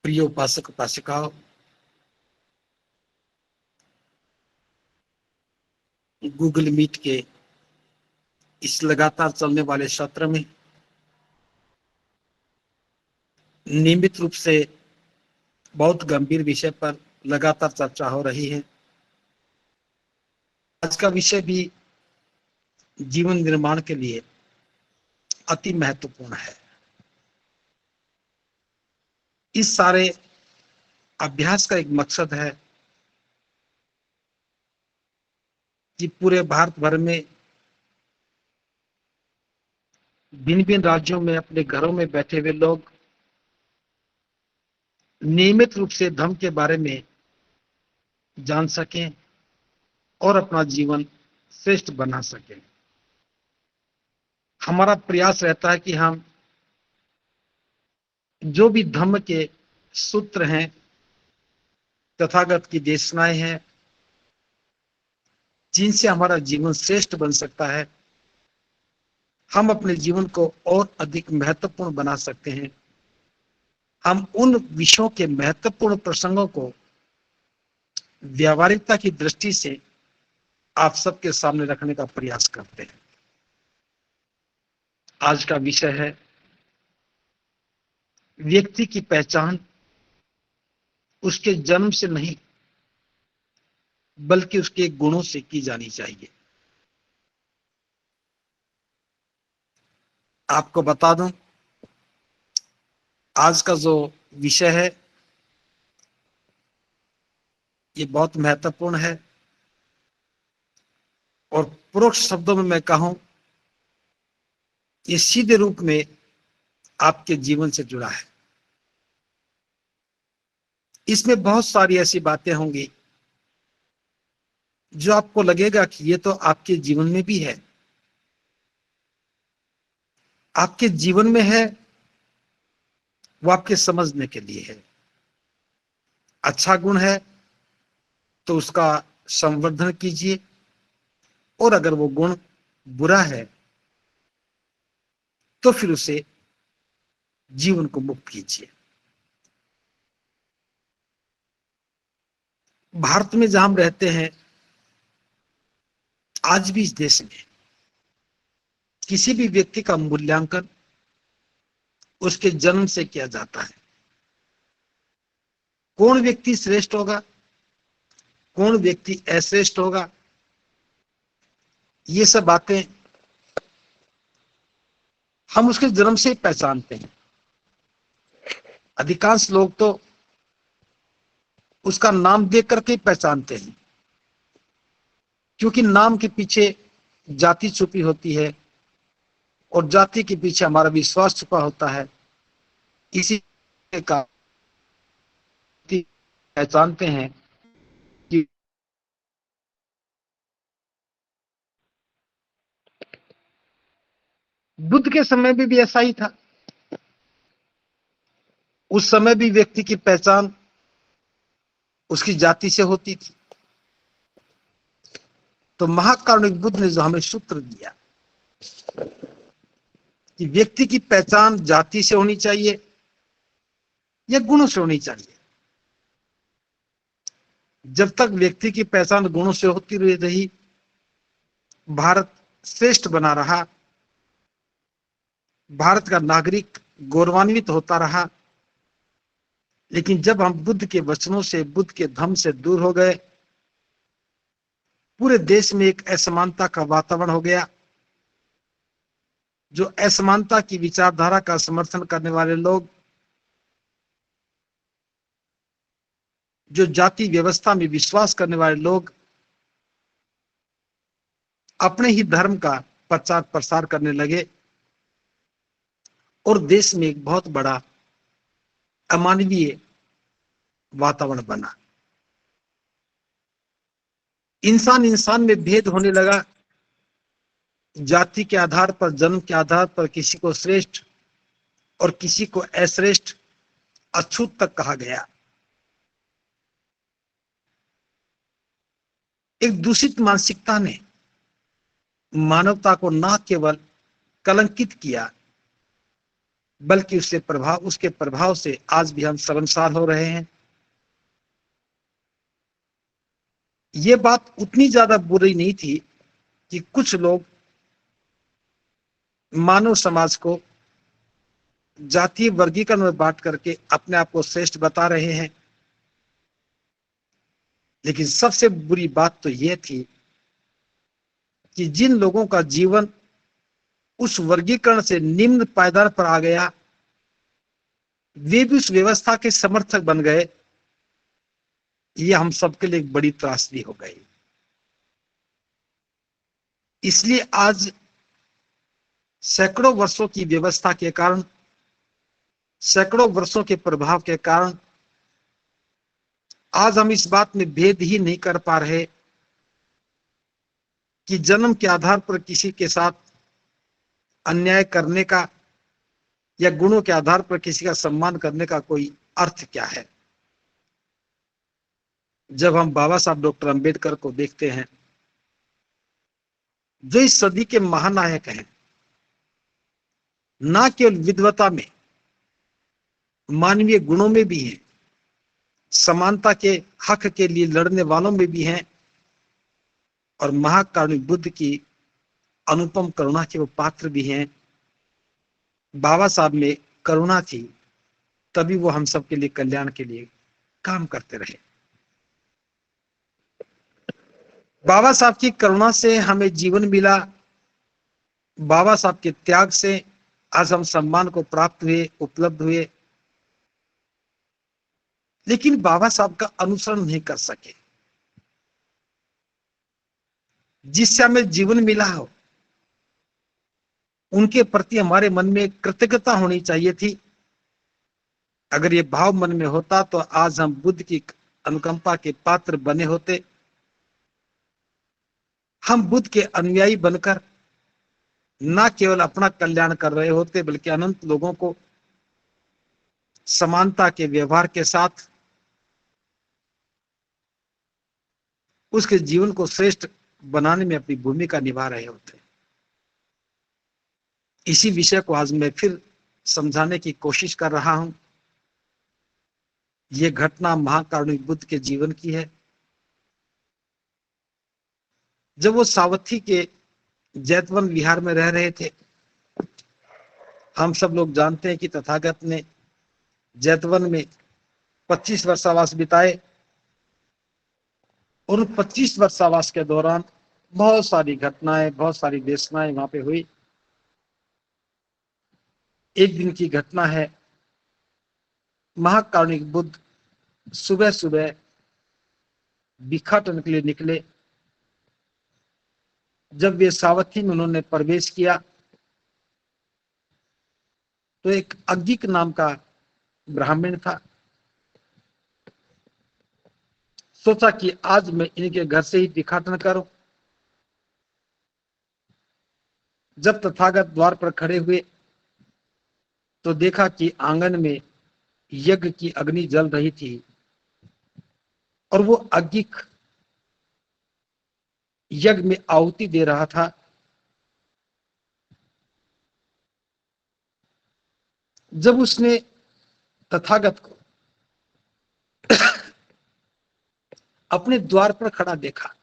प्रिय उपासक उपासिकाओं, Google meet के इस लगातार चलने वाले सत्र में नियमित रूप से बहुत गंभीर विषय पर लगातार चर्चा हो रही है। आज का विषय भी जीवन निर्माण के लिए अति महत्वपूर्ण है। इस सारे अभ्यास का एक मकसद है कि पूरे भारत भर में भिन्न भिन्न राज्यों में अपने घरों में बैठे हुए लोग नियमित रूप से धर्म के बारे में जान सकें और अपना जीवन श्रेष्ठ बना सकें। हमारा प्रयास रहता है कि हम जो भी धर्म के सूत्र हैं, तथागत की देशनाएं हैं, जिनसे हमारा जीवन श्रेष्ठ बन सकता है, हम अपने जीवन को और अधिक महत्वपूर्ण बना सकते हैं। हम उन विषयों के महत्वपूर्ण प्रसंगों को व्यावहारिकता की दृष्टि से आप सबके सामने रखने का प्रयास करते हैं। आज का विषय है व्यक्ति की पहचान उसके जन्म से नहीं बल्कि उसके गुणों से की जानी चाहिए। आपको बता दूं, आज का जो विषय है ये बहुत महत्वपूर्ण है और परोक्ष शब्दों में मैं कहूं, ये सीधे रूप में आपके जीवन से जुड़ा है। इसमें बहुत सारी ऐसी बातें होंगी जो आपको लगेगा कि ये तो आपके जीवन में भी है, आपके जीवन में है, वो आपके समझने के लिए है। अच्छा गुण है तो उसका संवर्धन कीजिए, और अगर वो गुण बुरा है तो फिर उसे जीवन को मुक्त कीजिए। भारत में जहां हम रहते हैं, आज भी इस देश में किसी भी व्यक्ति का मूल्यांकन उसके जन्म से किया जाता है। कौन व्यक्ति श्रेष्ठ होगा, कौन व्यक्ति अश्रेष्ठ होगा, ये सब बातें हम उसके जन्म से ही पहचानते हैं। अधिकांश लोग तो उसका नाम देख करके ही पहचानते हैं, क्योंकि नाम के पीछे जाति छुपी होती है और जाति के पीछे हमारा विश्वास छुपा होता है। इसी का पहचानते हैं कि बुद्ध के समय में भी ऐसा ही था। उस समय भी व्यक्ति की पहचान उसकी जाति से होती थी। तो महाकारुणिक बुद्ध ने जो हमें सूत्र दिया कि व्यक्ति की पहचान जाति से होनी चाहिए या गुणों से होनी चाहिए। जब तक व्यक्ति की पहचान गुणों से होती रही, भारत श्रेष्ठ बना रहा, भारत का नागरिक गौरवान्वित होता रहा। लेकिन जब हम बुद्ध के वचनों से, बुद्ध के धम्म से दूर हो गए, पूरे देश में एक असमानता का वातावरण हो गया। जो असमानता की विचारधारा का समर्थन करने वाले लोग, जो जाति व्यवस्था में विश्वास करने वाले लोग, अपने ही धर्म का प्रचार प्रसार करने लगे और देश में एक बहुत बड़ा अमानवीय वातावरण बना। इंसान इंसान में भेद होने लगा। जाति के आधार पर, जन्म के आधार पर किसी को श्रेष्ठ और किसी को अश्रेष्ठ, अछूत तक कहा गया। एक दूषित मानसिकता ने मानवता को न केवल कलंकित किया बल्कि उसके प्रभाव से आज भी हम शर्मसार हो रहे हैं। ये बात उतनी ज्यादा बुरी नहीं थी कि कुछ लोग मानव समाज को जातीय वर्गीकरण में बांट करके अपने आप को श्रेष्ठ बता रहे हैं। लेकिन सबसे बुरी बात तो यह थी कि जिन लोगों का जीवन उस वर्गीकरण से निम्न पायदान पर आ गया, वे भी उस व्यवस्था के समर्थक बन गए। यह हम सबके लिए एक बड़ी त्रासदी हो गई। इसलिए आज सैकड़ों वर्षों की व्यवस्था के कारण, सैकड़ों वर्षों के प्रभाव के कारण आज हम इस बात में भेद ही नहीं कर पा रहे कि जन्म के आधार पर किसी के साथ अन्याय करने का या गुणों के आधार पर किसी का सम्मान करने का कोई अर्थ क्या है। जब हम बाबा साहब डॉक्टर अंबेडकर को देखते हैं, जो इस सदी के महानायक हैं, ना केवल विद्वता में, मानवीय गुणों में भी हैं, समानता के हक के लिए लड़ने वालों में भी हैं, और महाकारुणिक बुद्ध की अनुपम करुणा के वो पात्र भी हैं। बाबा साहब में करुणा थी, तभी वो हम सबके लिए कल्याण के लिए काम करते रहे। बाबा साहब की करुणा से हमें जीवन मिला। बाबा साहब के त्याग से आज हम सम्मान को प्राप्त हुए, उपलब्ध हुए। लेकिन बाबा साहब का अनुसरण नहीं कर सके। जिससे हमें जीवन मिला हो, उनके प्रति हमारे मन में कृतज्ञता होनी चाहिए थी। अगर ये भाव मन में होता तो आज हम बुद्ध की अनुकंपा के पात्र बने होते। हम बुद्ध के अनुयायी बनकर न केवल अपना कल्याण कर रहे होते, बल्कि अनंत लोगों को समानता के व्यवहार के साथ उसके जीवन को श्रेष्ठ बनाने में अपनी भूमिका निभा रहे होते। इसी विषय को आज मैं फिर समझाने की कोशिश कर रहा हूं। यह घटना महाकारुणिक बुद्ध के जीवन की है। जब वो सावथी के जैतवन विहार में रह रहे थे, हम सब लोग जानते हैं कि तथागत ने जैतवन में 25 वर्षावास बिताए, और 25 वर्षावास के दौरान बहुत सारी घटनाएं, बहुत सारी देशनाएं वहां पे हुई। एक दिन की घटना है, महाकारुणिक बुद्ध सुबह सुबह भिक्षाटन के लिए निकले। जब वे सावथी में उन्होंने प्रवेश किया तो एक अज्ञिक नाम का ब्राह्मण था। सोचा कि आज मैं इनके घर से ही भिक्षाटन करूं। जब तथागत द्वार पर खड़े हुए तो देखा कि आंगन में यज्ञ की अग्नि जल रही थी, और वो अज्ञिक यज्ञ में आहुति दे रहा था। जब उसने तथागत को अपने द्वार पर खड़ा देखा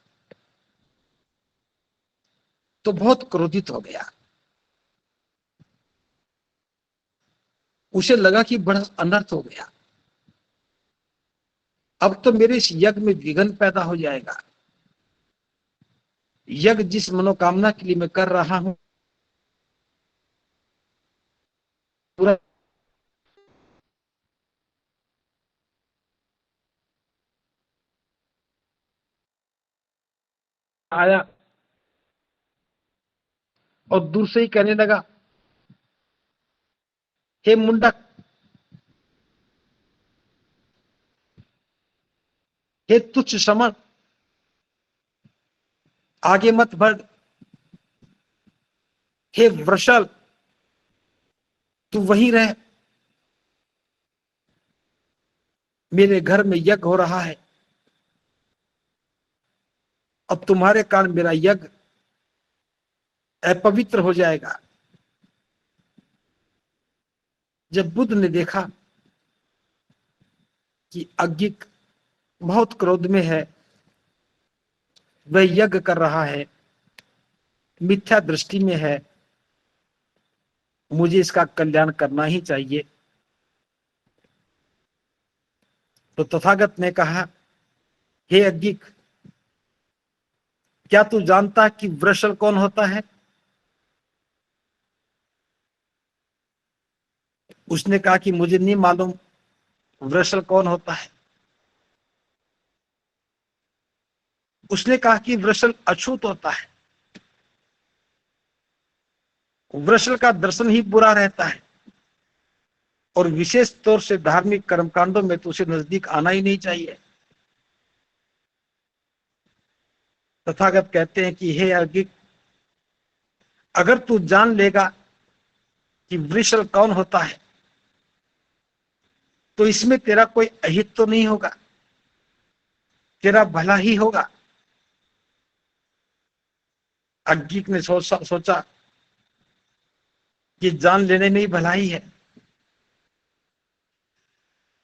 तो बहुत क्रोधित हो गया। उसे लगा कि बड़ा अनर्थ हो गया, अब तो मेरे इस यज्ञ में विघ्न पैदा हो जाएगा। यज्ञ जिस मनोकामना के लिए मैं कर रहा हूं, पूरा आया और दूर से ही कहने लगा, हे मुंडक, हे तुच्छ समर, आगे मत बढ़। हे वृषल, तू वहीं रह, मेरे घर में यज्ञ हो रहा है। अब तुम्हारे कारण मेरा यज्ञ अपवित्र हो जाएगा। जब बुद्ध ने देखा कि अज्ञिक बहुत क्रोध में है, वह यज्ञ कर रहा है, मिथ्या दृष्टि में है, मुझे इसका कल्याण करना ही चाहिए, तो तथागत ने कहा, हे अज्ञिक, क्या तू जानता कि वृषल कौन होता है? उसने कहा कि मुझे नहीं मालूम वृषल कौन होता है। उसने कहा कि वृषल अछूत होता है, वृषल का दर्शन ही बुरा रहता है, और विशेष तौर से धार्मिक कर्मकांडों में तो उसे नजदीक आना ही नहीं चाहिए। तथागत कहते हैं कि हे अज्ञिक, अगर तू जान लेगा कि वृषल कौन होता है, तो इसमें तेरा कोई अहित तो नहीं होगा, तेरा भला ही होगा। अज्ञिक ने सोचा कि जान लेने में ही भलाई है।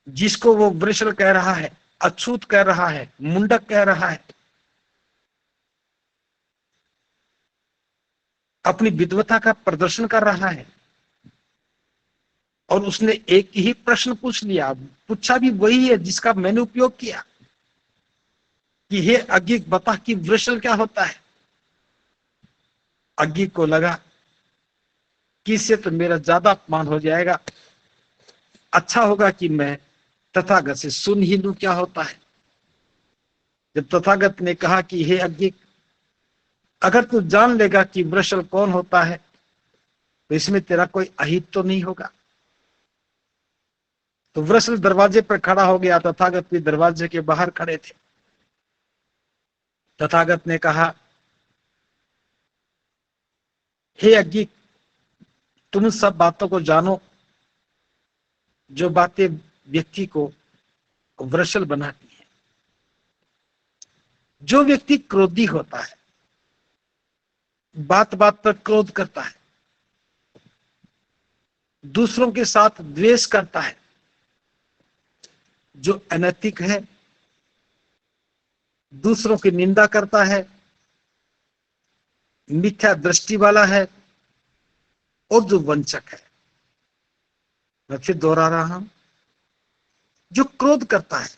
जिसको वो वृषल कह रहा है, अछूत कह रहा है, मुंडक कह रहा है, अपनी विद्वता का प्रदर्शन कर रहा है, और उसने एक ही प्रश्न पूछ लिया, पूछा भी वही है जिसका मैंने उपयोग किया कि हे अज्ञिक, बता कि वृषल क्या होता है। अज्ञिक को लगा कि इससे तो मेरा ज्यादा अपमान हो जाएगा, अच्छा होगा कि मैं तथागत से सुन ही लूं क्या होता है। जब तथागत ने कहा कि हे अज्ञिक, अगर तू जान लेगा कि वृषल कौन होता है, तो इसमें तेरा कोई अहित तो नहीं होगा। तो वृषल दरवाजे पर खड़ा हो गया, तथागत भी दरवाजे के बाहर खड़े थे। तथागत ने कहा, हे अज्ञिक, तुम सब बातों को जानो जो बातें व्यक्ति को वृषल बनाती है। जो व्यक्ति क्रोधी होता है, बात बात पर क्रोध करता है, दूसरों के साथ द्वेष करता है, जो अनैतिक है, दूसरों की निंदा करता है, मिथ्या दृष्टि वाला है, और जो वंचक है, मैं फिर दोहरा रहा हूं, जो क्रोध करता है,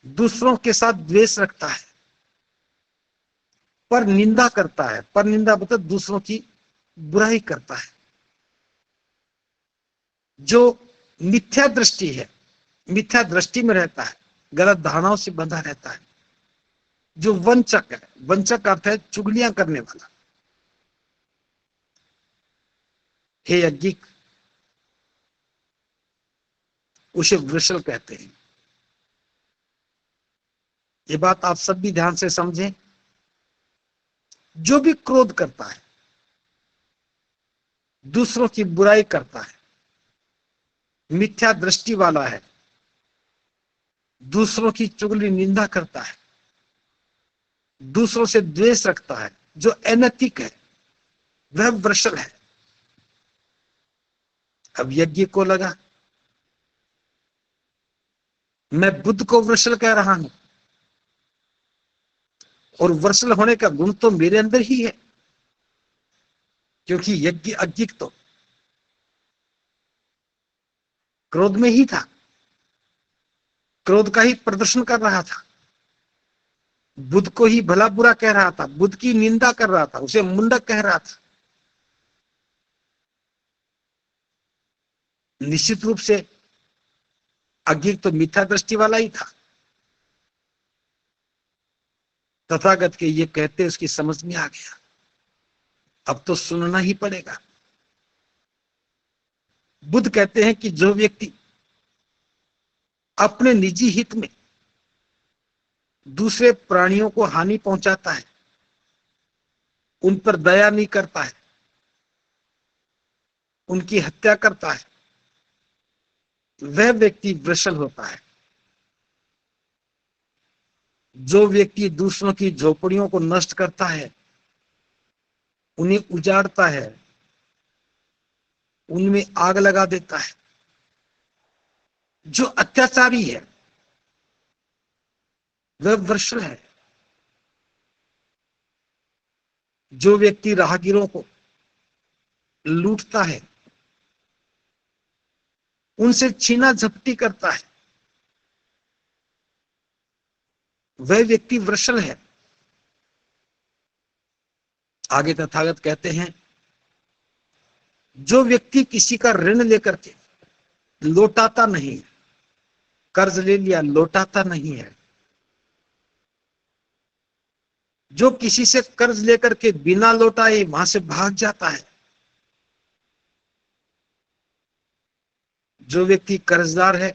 दूसरों के साथ द्वेष रखता है, पर निंदा करता है, पर निंदा मतलब दूसरों की बुराई करता है, जो मिथ्या दृष्टि है, मिथ्या दृष्टि में रहता है, गलत धारणाओं से बंधा रहता है, जो वंचक है, वंचक का अर्थ है चुगलियां करने वाला। हे अज्ञिक, उसे वृषल कहते हैं। ये बात आप सब भी ध्यान से समझें। जो भी क्रोध करता है, दूसरों की बुराई करता है, मिथ्या दृष्टि वाला है, दूसरों की चुगली निंदा करता है, दूसरों से द्वेष रखता है, जो अनैतिक है, वह वृषल है। अब यज्ञ को लगा, मैं बुद्ध को वृषल कह रहा हूं, और वृषल होने का गुण तो मेरे अंदर ही है, क्योंकि यज्ञ अज्ञिक तो क्रोध में ही था, क्रोध का ही प्रदर्शन कर रहा था, बुद्ध को ही भला बुरा कह रहा था, बुद्ध की निंदा कर रहा था, उसे मुंडक कह रहा था। निश्चित रूप से अज्ञिक तो मिथ्या दृष्टि वाला ही था। तथागत के ये कहते उसकी समझ में आ गया, अब तो सुनना ही पड़ेगा। बुद्ध कहते हैं कि जो व्यक्ति अपने निजी हित में दूसरे प्राणियों को हानि पहुंचाता है, उन पर दया नहीं करता है, उनकी हत्या करता है, वह व्यक्ति वृषल होता है। जो व्यक्ति दूसरों की झोपड़ियों को नष्ट करता है, उन्हें उजाड़ता है, उनमें आग लगा देता है। जो अत्याचारी है वह वृषल है। जो व्यक्ति राहगीरों को लूटता है, उनसे छीना झपटी करता है, वह व्यक्ति वृषल है। आगे तथागत कहते हैं, जो व्यक्ति किसी का ऋण लेकर के लौटाता नहीं, कर्ज ले लिया लौटाता नहीं है, जो किसी से कर्ज लेकर के बिना लौटाए वहां से भाग जाता है, जो व्यक्ति कर्जदार है,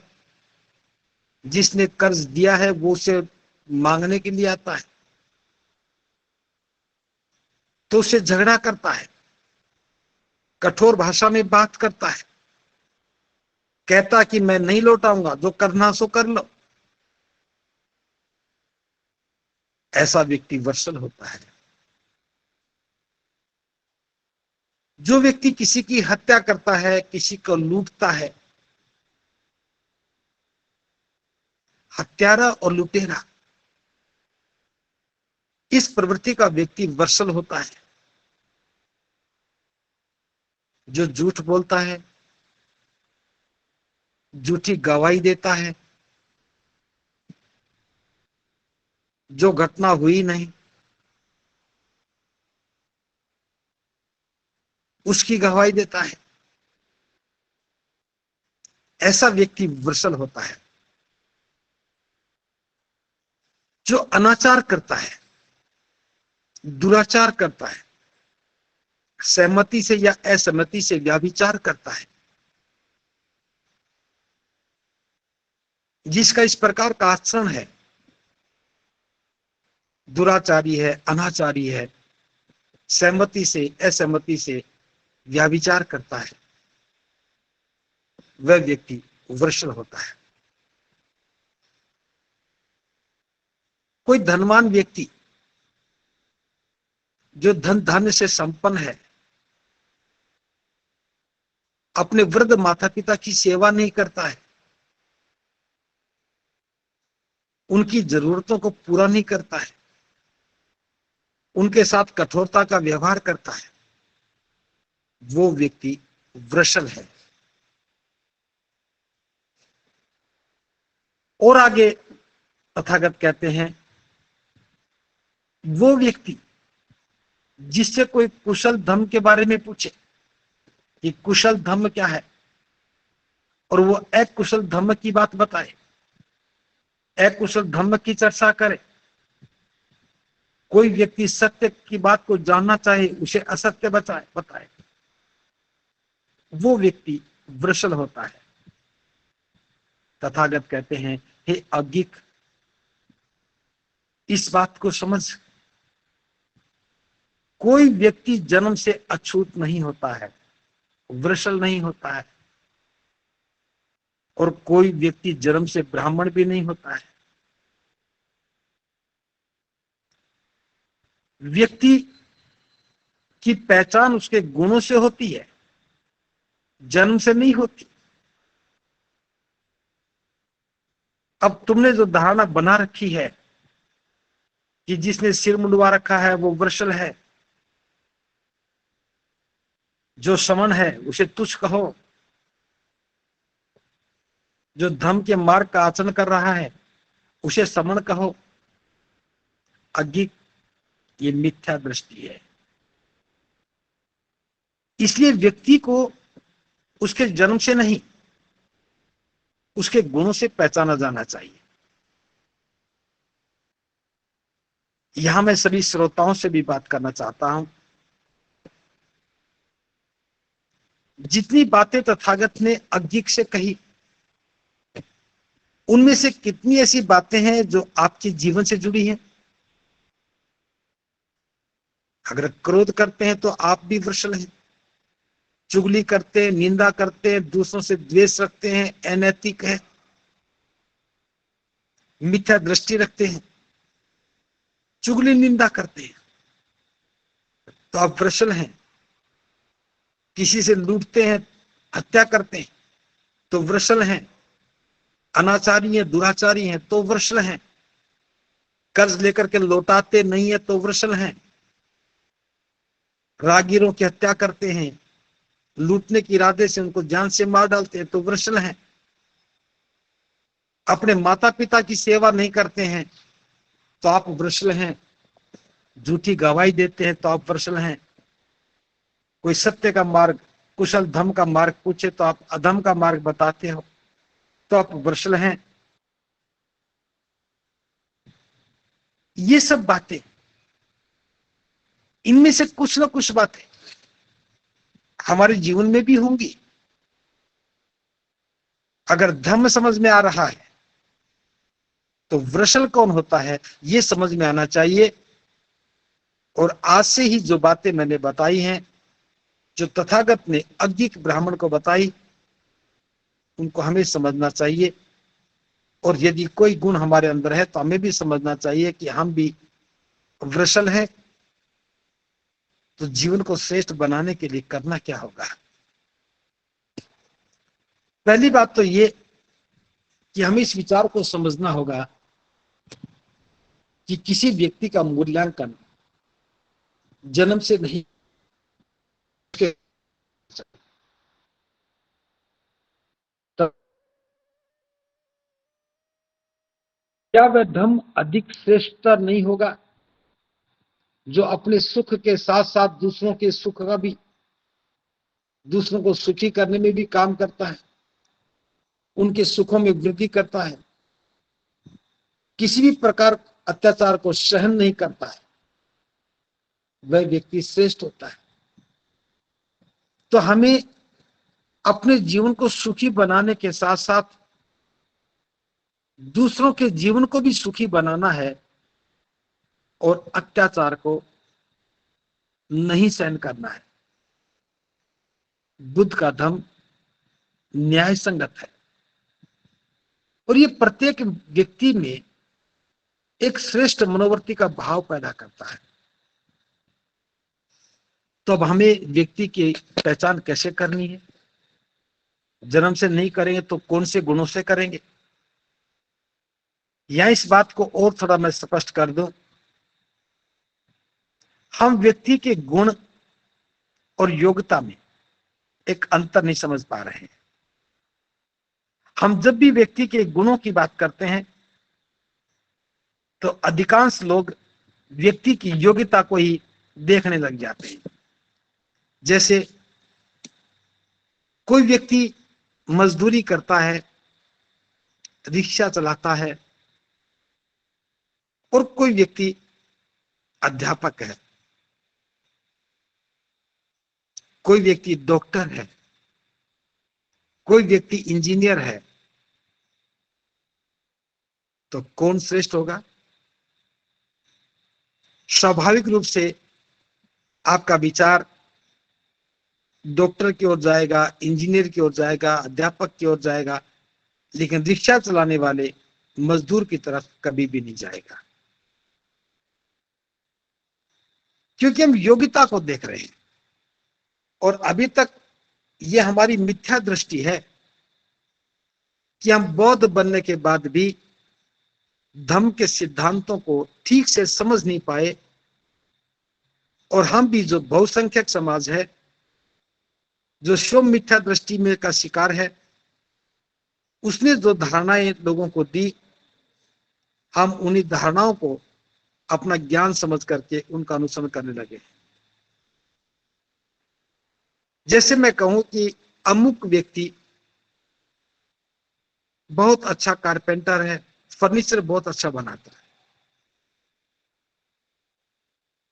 जिसने कर्ज दिया है वो उसे मांगने के लिए आता है तो उससे झगड़ा करता है, कठोर भाषा में बात करता है, कहता कि मैं नहीं लौटाऊंगा, जो करना सो कर लो। ऐसा व्यक्ति वृषल होता है। जो व्यक्ति किसी की हत्या करता है, किसी को लूटता है, हत्यारा और लुटेरा, इस प्रवृत्ति का व्यक्ति वृषल होता है। जो झूठ बोलता है, झूठी गवाही देता है, जो घटना हुई नहीं उसकी गवाही देता है, ऐसा व्यक्ति वृषल होता है। जो अनाचार करता है, दुराचार करता है, सहमति से या असहमति से व्याभिचार करता है, जिसका इस प्रकार का आचरण है, दुराचारी है, अनाचारी है, सहमति से असहमति से व्याभिचार करता है, वह व्यक्ति वृषल होता है। कोई धनवान व्यक्ति जो धन धान्य से संपन्न है, अपने वृद्ध माता पिता की सेवा नहीं करता है, उनकी जरूरतों को पूरा नहीं करता है, उनके साथ कठोरता का व्यवहार करता है, वो व्यक्ति वृषल है। और आगे तथागत कहते हैं, वो व्यक्ति जिससे कोई कुशल धम्म के बारे में पूछे कि कुशल धम्म क्या है, और वो अकुशल धम्म की बात बताए, अकुशल धम्म की चर्चा करे, कोई व्यक्ति सत्य की बात को जानना चाहे, उसे असत्य बताए, वो व्यक्ति वृषल होता है। तथागत कहते हैं, हे अज्ञिक, इस बात को समझ, कोई व्यक्ति जन्म से अछूत नहीं होता है, वृषल नहीं होता है, और कोई व्यक्ति जन्म से ब्राह्मण भी नहीं होता है। व्यक्ति की पहचान उसके गुणों से होती है, जन्म से नहीं होती। अब तुमने जो धारणा बना रखी है कि जिसने सिर मुंडवा रखा है वो वृषल है, जो समन है उसे तुच्छ कहो, जो धर्म के मार्ग का आचरण कर रहा है उसे समन कहो, अज्ञिक, ये मिथ्या दृष्टि है। इसलिए व्यक्ति को उसके जन्म से नहीं, उसके गुणों से पहचाना जाना चाहिए। यहां मैं सभी श्रोताओं से भी बात करना चाहता हूं, जितनी बातें तथागत ने अज्ञिक से कही, उनमें से कितनी ऐसी बातें हैं जो आपके जीवन से जुड़ी हैं। अगर क्रोध करते हैं तो आप भी वृषल हैं, चुगली करते हैं, निंदा करते हैं, दूसरों से द्वेष रखते हैं, अनैतिक है, मिथ्या दृष्टि रखते हैं, चुगली निंदा करते हैं, तो आप वृषल हैं। किसी से लूटते हैं हत्या करते हैं तो वृषल हैं, अनाचारी हैं, दुराचारी हैं तो वृषल हैं, कर्ज लेकर के लौटाते नहीं है तो वृषल हैं, रागीरों की हत्या करते हैं, लूटने के इरादे से उनको जान से मार डालते हैं तो वृषल हैं, अपने माता पिता की सेवा नहीं करते हैं तो आप वृषल हैं, झूठी गवाही देते हैं तो आप वृषल हैं, कोई सत्य का मार्ग, कुशल धम का मार्ग पूछे तो आप अधम का मार्ग बताते हो तो आप वृषल हैं। ये सब बातें, इनमें से कुछ ना कुछ बातें हमारे जीवन में भी होंगी। अगर धर्म समझ में आ रहा है तो वृषल कौन होता है ये समझ में आना चाहिए। और आज से ही जो बातें मैंने बताई हैं, जो तथागत ने अज्ञ ब्राह्मण को बताई, उनको हमें समझना चाहिए। और यदि कोई गुण हमारे अंदर है तो हमें भी समझना चाहिए कि हम भी वृषल हैं। तो जीवन को श्रेष्ठ बनाने के लिए करना क्या होगा? पहली बात तो ये कि हमें इस विचार को समझना होगा कि किसी व्यक्ति का मूल्यांकन जन्म से नहीं, क्या वह धर्म अधिक श्रेष्ठतर नहीं होगा जो अपने सुख के साथ साथ दूसरों के सुख का भी, दूसरों को सुखी करने में भी काम करता है, उनके सुखों में वृद्धि करता है, किसी भी प्रकार अत्याचार को सहन नहीं करता है, वह व्यक्ति श्रेष्ठ होता है। तो हमें अपने जीवन को सुखी बनाने के साथ साथ दूसरों के जीवन को भी सुखी बनाना है और अत्याचार को नहीं सहन करना है। बुद्ध का धर्म न्याय संगत है और ये प्रत्येक व्यक्ति में एक श्रेष्ठ मनोवृत्ति का भाव पैदा करता है। तो अब हमें व्यक्ति की पहचान कैसे करनी है? जन्म से नहीं करेंगे तो कौन से गुणों से करेंगे? या इस बात को और थोड़ा मैं स्पष्ट कर दूं, हम व्यक्ति के गुण और योग्यता में एक अंतर नहीं समझ पा रहे हैं। हम जब भी व्यक्ति के गुणों की बात करते हैं तो अधिकांश लोग व्यक्ति की योग्यता को ही देखने लग जाते हैं। जैसे कोई व्यक्ति मजदूरी करता है, रिक्शा चलाता है, और कोई व्यक्ति अध्यापक है, कोई व्यक्ति डॉक्टर है, कोई व्यक्ति इंजीनियर है, तो कौन श्रेष्ठ होगा? स्वाभाविक रूप से आपका विचार डॉक्टर की ओर जाएगा, इंजीनियर की ओर जाएगा, अध्यापक की ओर जाएगा, लेकिन रिक्शा चलाने वाले मजदूर की तरफ कभी भी नहीं जाएगा, क्योंकि हम योग्यता को देख रहे हैं। और अभी तक यह हमारी मिथ्या दृष्टि है कि हम बौद्ध बनने के बाद भी धम्म के सिद्धांतों को ठीक से समझ नहीं पाए, और हम भी जो बहुसंख्यक समाज है, जो स्व मिथ्या दृष्टि में का शिकार है, उसने जो धारणाएं लोगों को दी, हम उन्हीं धारणाओं को अपना ज्ञान समझ करके उनका अनुसरण करने लगे। जैसे मैं कहूं कि अमुक व्यक्ति बहुत अच्छा कारपेंटर है, फर्नीचर बहुत अच्छा बनाता है,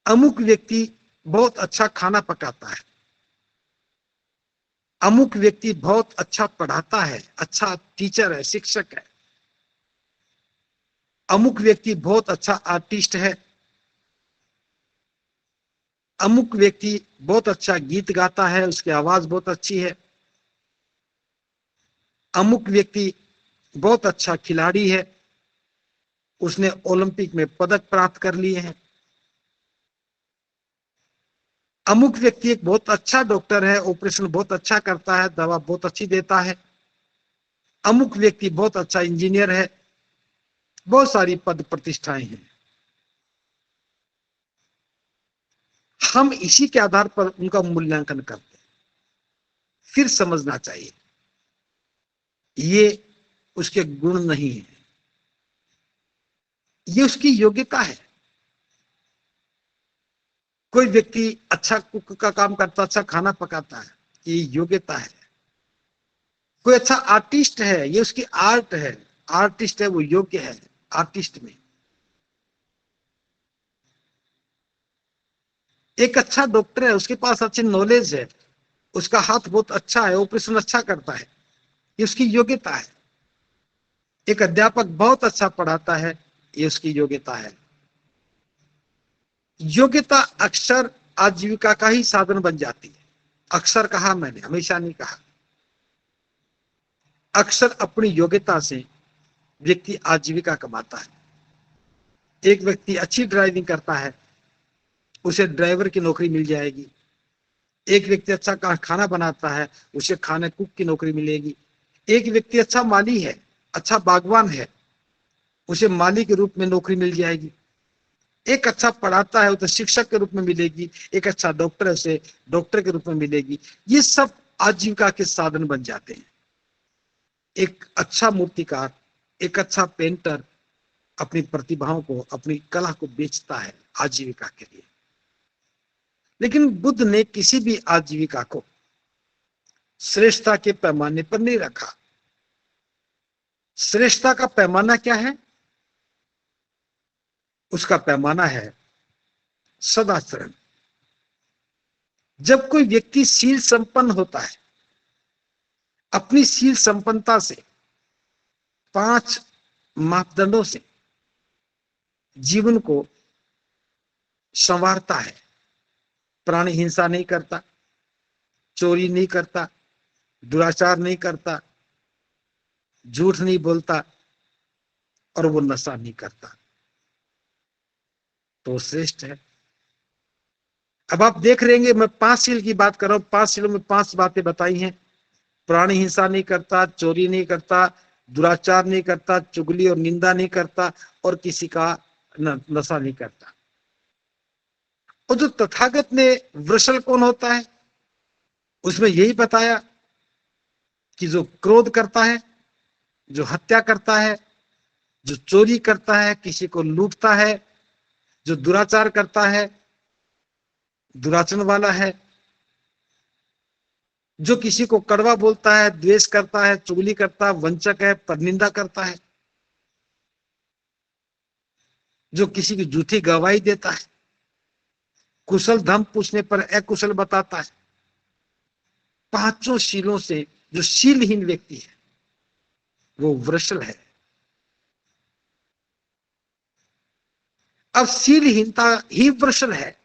अमुक व्यक्ति बहुत अच्छा खाना पकाता है, अमुक व्यक्ति बहुत अच्छा पढ़ाता है, अच्छा टीचर है, शिक्षक है, अमुक व्यक्ति बहुत अच्छा आर्टिस्ट है, अमुक व्यक्ति बहुत अच्छा गीत गाता है, उसकी आवाज बहुत अच्छी है, अमुक व्यक्ति बहुत अच्छा खिलाड़ी है, उसने ओलंपिक में पदक प्राप्त कर लिए हैं, अमुक व्यक्ति एक बहुत अच्छा डॉक्टर है, ऑपरेशन बहुत अच्छा करता है, दवा बहुत अच्छी देता है। अमुक व्यक्ति बहुत अच्छा इंजीनियर है, बहुत सारी पद प्रतिष्ठाएं हैं। हम इसी के आधार पर उनका मूल्यांकन करते हैं। फिर समझना चाहिए ये उसके गुण नहीं है, ये उसकी योग्यता है। कोई व्यक्ति अच्छा कुक का काम करता, अच्छा खाना पकाता है, ये योग्यता है। कोई अच्छा आर्टिस्ट है, ये उसकी आर्ट है, आर्टिस्ट है, वो योग्य है आर्टिस्ट में। एक अच्छा डॉक्टर है, उसके पास अच्छी नॉलेज है, उसका हाथ बहुत अच्छा है, ऑपरेशन अच्छा करता है, ये उसकी योग्यता है। एक अध्यापक बहुत अच्छा पढ़ाता है, ये उसकी योग्यता है। योग्यता अक्सर आजीविका का ही साधन बन जाती है। अक्सर कहा मैंने, हमेशा नहीं कहा। अक्सर अपनी योग्यता से व्यक्ति आजीविका कमाता है। एक व्यक्ति अच्छी ड्राइविंग करता है, उसे ड्राइवर की नौकरी मिल जाएगी। एक व्यक्ति अच्छा खाना बनाता है, उसे खाने कुक की नौकरी मिलेगी। एक व्यक्ति अच्छा माली है, अच्छा बागवान है, उसे माली के रूप में नौकरी मिल जाएगी। एक अच्छा पढ़ाता है, उसे शिक्षक के रूप में मिलेगी। एक अच्छा डॉक्टर है, उसे डॉक्टर के रूप में मिलेगी। ये सब आजीविका के साधन बन जाते हैं। एक अच्छा मूर्तिकार, एक अच्छा पेंटर अपनी प्रतिभाओं को, अपनी कला को बेचता है आजीविका के लिए। लेकिन बुद्ध ने किसी भी आजीविका को श्रेष्ठता के पैमाने पर नहीं रखा। श्रेष्ठता का पैमाना क्या है? उसका पैमाना है सदाचरण। जब कोई व्यक्ति शील संपन्न होता है, अपनी शील संपन्नता से 5 मापदंडों से जीवन को संवारता है, प्राणी हिंसा नहीं करता, चोरी नहीं करता, दुराचार नहीं करता, झूठ नहीं बोलता, और वो नशा नहीं करता, तो श्रेष्ठ है। अब आप देख रहेंगे, मैं 5 शील की बात कर रहा हूं। 5 शीलों में 5 बातें बताई हैं। प्राणी हिंसा नहीं करता, चोरी नहीं करता, दुराचार नहीं करता, चुगली और निंदा नहीं करता, और किसी का नशा नहीं करता। और जो तथागत ने वृषल कौन होता है, उसमें यही बताया कि जो क्रोध करता है, जो हत्या करता है, जो चोरी करता है, किसी को लूटता है, जो दुराचार करता है, दुराचरण वाला है, जो किसी को कड़वा बोलता है, द्वेष करता है, चुगली करता है, वंचक है, परनिंदा करता है, जो किसी की झूठी गवाही देता है, कुशल धम पूछने पर अकुशल बताता है। 5 शीलों से जो शीलहीन व्यक्ति है वो वृषल है। अब शीलहीनता ही वृषल है।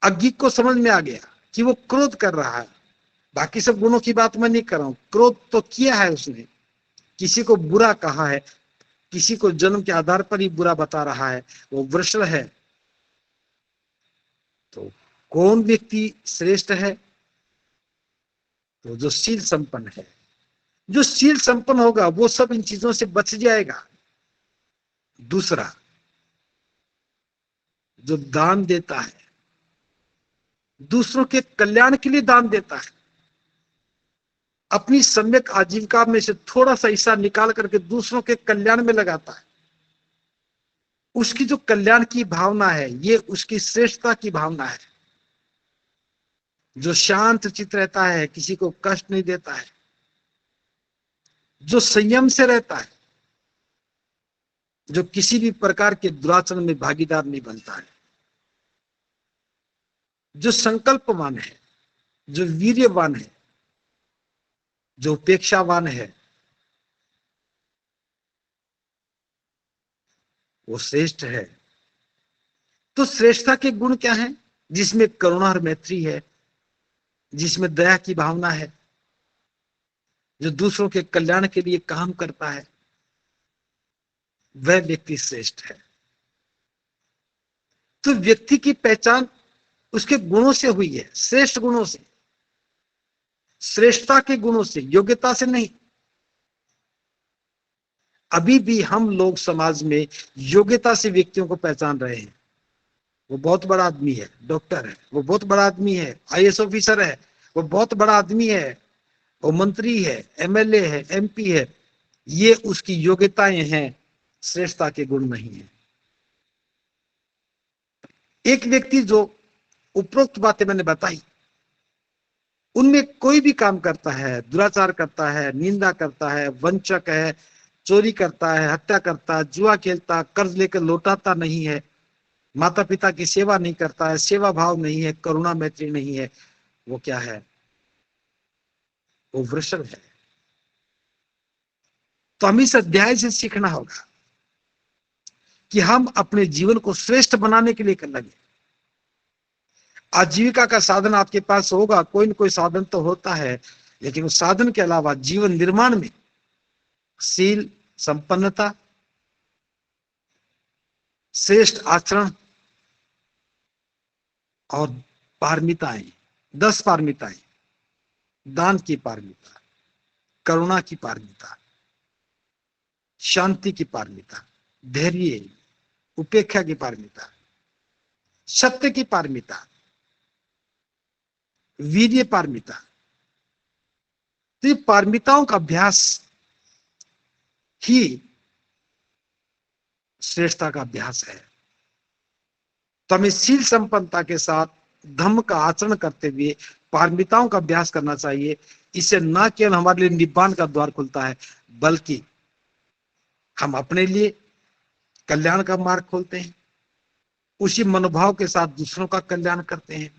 अज्ञ को समझ में आ गया कि वो क्रोध कर रहा है। बाकी सब गुणों की बात मैं नहीं कर रहा हूं, क्रोध तो किया है उसने, किसी को बुरा कहा है, किसी को जन्म के आधार पर ही बुरा बता रहा है, वो वृषल है। तो कौन व्यक्ति श्रेष्ठ है? तो जो शील संपन्न है। जो शील संपन्न होगा वो सब इन चीजों से बच जाएगा। दूसरा, जो दान देता है, दूसरों के कल्याण के लिए दान देता है, अपनी सम्यक आजीविका में से थोड़ा सा हिस्सा निकाल करके दूसरों के कल्याण में लगाता है, उसकी जो कल्याण की भावना है, ये उसकी श्रेष्ठता की भावना है। जो शांत चित्त रहता है, किसी को कष्ट नहीं देता है, जो संयम से रहता है, जो किसी भी प्रकार के दुराचरण में भागीदार नहीं बनता है, जो संकल्पवान है, जो वीर्यवान है, जो उपेक्षावान है, वो श्रेष्ठ है। तो श्रेष्ठता के गुण क्या हैं? जिसमें करुणा और मैत्री है, जिसमें दया की भावना है, जो दूसरों के कल्याण के लिए काम करता है, वह व्यक्ति श्रेष्ठ है। तो व्यक्ति की पहचान उसके गुणों से हुई है, श्रेष्ठ गुणों से, श्रेष्ठता के गुणों से, योग्यता से नहीं। अभी भी हम लोग समाज में योग्यता से व्यक्तियों को पहचान रहे हैं। वो बहुत बड़ा आदमी है, डॉक्टर है, वो बहुत बड़ा आदमी है, आईएएस ऑफिसर है, वो बहुत बड़ा आदमी है, वो मंत्री है, एमएलए है, एमपी है। ये उसकी योग्यताएं हैं, श्रेष्ठता के गुण नहीं है। एक व्यक्ति जो उपरोक्त बातें मैंने बताई, उनमें कोई भी काम करता है, दुराचार करता है, निंदा करता है, वंचक है, चोरी करता है, हत्या करता है, जुआ खेलता, कर्ज लेकर लौटाता नहीं है, माता पिता की सेवा नहीं करता है, सेवा भाव नहीं है, करुणा मैत्री नहीं है, वो क्या है? वो वृषभ है। तो हमें इस अध्याय से सीखना होगा कि हम अपने जीवन को श्रेष्ठ बनाने के लिए कर लगे। आजीविका का साधन आपके पास होगा, कोई न कोई साधन तो होता है, लेकिन उस साधन के अलावा जीवन निर्माण में शील, संपन्नता, श्रेष्ठ आचरण और पारमिताएं, 10 पारमिताएं, दान की पारमिता, करुणा की पारमिता, शांति की पारमिता, धैर्य, उपेक्षा की पारमिता, सत्य की पारमिता, वीर्य पारमिता। तो ये पारमिताओं का अभ्यास ही श्रेष्ठता का अभ्यास है। तो हमें शील संपन्नता के साथ धर्म का आचरण करते हुए पारमिताओं का अभ्यास करना चाहिए। इससे न केवल हमारे लिए निब्बान का द्वार खुलता है, बल्कि हम अपने लिए कल्याण का मार्ग खोलते हैं, उसी मनोभाव के साथ दूसरों का कल्याण करते हैं,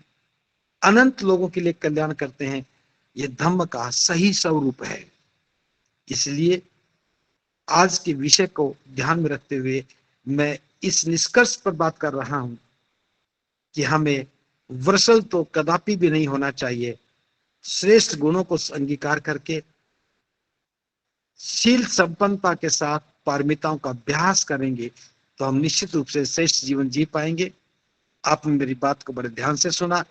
अनंत लोगों के लिए कल्याण करते हैं। ये धम्म का सही स्वरूप है। इसलिए आज के विषय को ध्यान में रखते हुए मैं इस निष्कर्ष पर बात कर रहा हूं कि हमें वृषल तो कदापि भी नहीं होना चाहिए। श्रेष्ठ गुणों को अंगीकार करके शील संपन्नता के साथ पारमिताओं का अभ्यास करेंगे तो हम निश्चित रूप से श्रेष्ठ जीवन जी पाएंगे। आपने मेरी बात को बड़े ध्यान से सुना।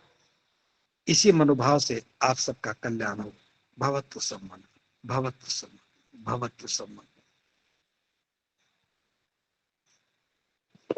इसी मनोभाव से आप सबका कल्याण हो। भवतु सम्मन, भवतु सम्मन, भवतु सम्मन।